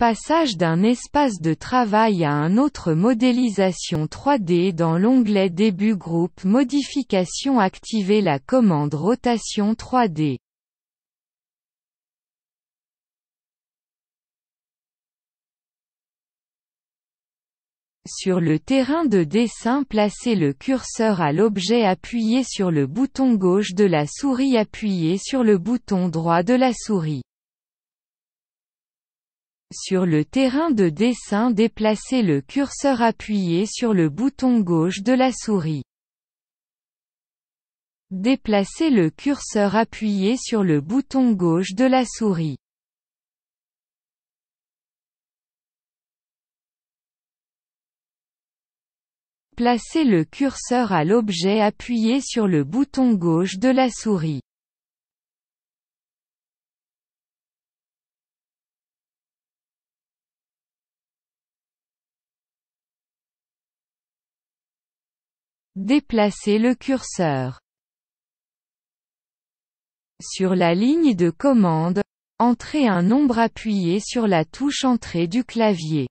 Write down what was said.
Passage d'un espace de travail à un autre. Modélisation 3D. Dans l'onglet Début groupe modification, activez la commande rotation 3D. Sur le terrain de dessin, placez le curseur à l'objet, appuyez sur le bouton gauche de la souris, appuyez sur le bouton droit de la souris. Sur le terrain de dessin, déplacez le curseur, appuyez sur le bouton gauche de la souris. Déplacez le curseur, appuyez sur le bouton gauche de la souris. Placez le curseur à l'objet, appuyez sur le bouton gauche de la souris. Déplacez le curseur. Sur la ligne de commande, entrez un nombre, appuyez sur la touche Entrée du clavier.